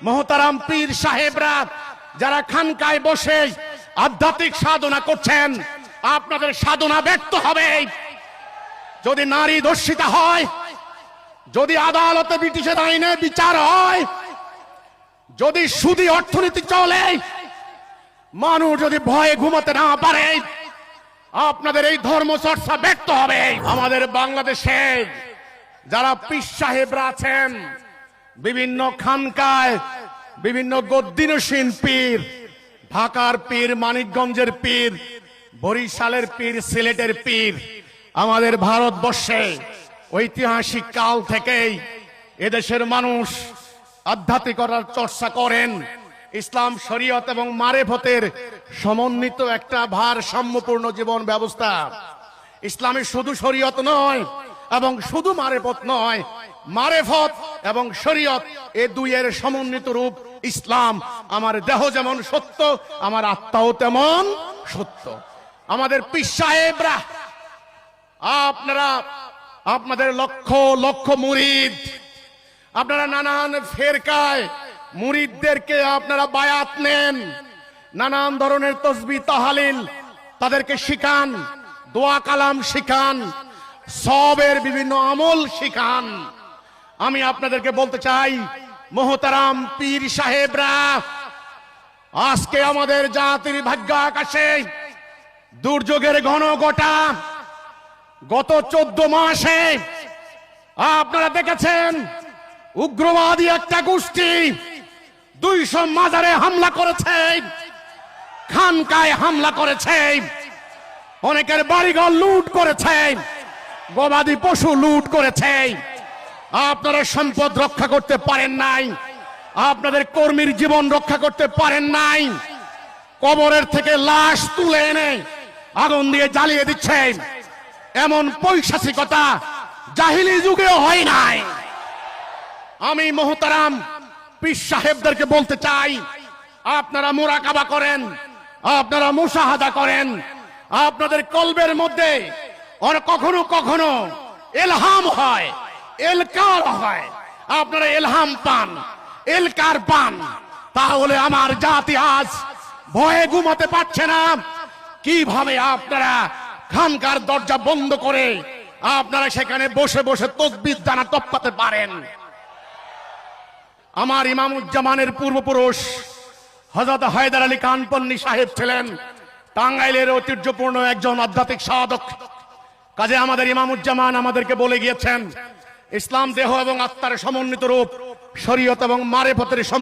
মোহতারাম পীর সাহেবরা যারা খানকায় বসে আধ্যাত্মিক সাধনা করছেন, আপনাদের সাধনা ব্যর্থ হবে। যদি নারী ধর্ষিতা হয়, যদি আদালতে ব্রিটিশের আইনে বিচার হয়, যদি সুদী অর্থনীতি চলে, মানুষ যদি ভয়ে ঘুমাতে না পারে, আপনাদের এই ধর্ম চর্চা ব্যর্থ হবে। আমাদের বাংলাদেশে যারা পীর সাহেবরা আছেন, বিভিন্ন খানকায় বিভিন্ন গদ্দিনসীন পীর, ঢাকার পীর, মানিকগঞ্জের পীর, বরিশালের পীর, সিলেটের পীর, আমাদের ভারতবর্ষে ঐতিহাসিক কাল থেকেই এদেশের মানুষ আধ্যাত্মিকতার চর্চা করেন। ইসলাম, শরীয়ত এবং মারেফতের সমন্বিত একটা ভারসাম্যপূর্ণ জীবন ব্যবস্থা। ইসলামে শুধু শরীয়ত নয় এবং শুধু মারেফত নয়, মারেফত এবং শরীয়ত এই দুইয়ের সমন্বিত রূপ ইসলাম। আমার দেহ যেমন সত্য, আমার আত্মাও তেমন সত্য। আমাদের পীর সাহেবরা, আপনারা আপনাদের লক্ষ লক্ষ মুরিদ, আপনারা নানান ফেরকায় মুরিদদেরকে আপনারা বায়াত নেন, নানান ধরনের তসবিহ তাহলিল তাদেরকে শিখান, দোয়া কালাম শিখান, সবের বিভিন্ন আমল শিখান। আমি আপনাদেরকে বলতে চাই, মোহতারাম পীর সাহেবরা, আজকে আমাদের জাতির ভাগ্য আকাশে দুর্যোগের ঘনঘটা। গত 14 মাসে আপনারা দেখেছেন উগ্রবাদী একটা গোষ্ঠী 200 মাজারে হামলা করেছে, খানকায় হামলা করেছে, অনেকের বাড়িঘর লুট করেছে, গবাদি পশু লুট করেছে। আপনারা সম্পদ রক্ষা করতে পারেন নাই, আপনাদের কর্মীর জীবন রক্ষা করতে পারেন নাই। কবরের থেকে লাশ তুলে এনে আগুন দিয়ে জ্বালিয়ে দিচ্ছে। এমন পৈশাচিকতা জাহিলি যুগেও হয় নাই। আমি মোহতারাম পীর সাহেবদেরকে বলতে চাই, আপনারা মুরাকাবা করেন, আপনারা মুশাহাদা করেন, আপনাদের কলবের মধ্যে আর কখনো কখনো ইলহাম হয়, এলকার হয়, আপনারা ইলহাম পান, এলকার পান, তাহলে আমার জাতি আজ ভয়ে ঘুমাতে পারছে না। কিভাবে আপনারা খানকার দরজা বন্ধ করে আপনারা সেখানে বসে বসে তাসবিহ দানা টপকাতে পারেন? আমার ইমামুজ্জামানের পূর্বপুরুষ হযরত হায়দার আলী খান পন্নী সাহেব ছিলেন টাঙ্গাইলের ঐতিহ্যপূর্ণ একজন আধ্যাত্মিক সাধক। কাজে আমাদের ইমামুজ্জামান আমাদেরকে বলে গিয়েছেন, ইসলাম দেহ এবং আত্মার সমন্বিত রূপ, শরীয়ত এবং মারেফতের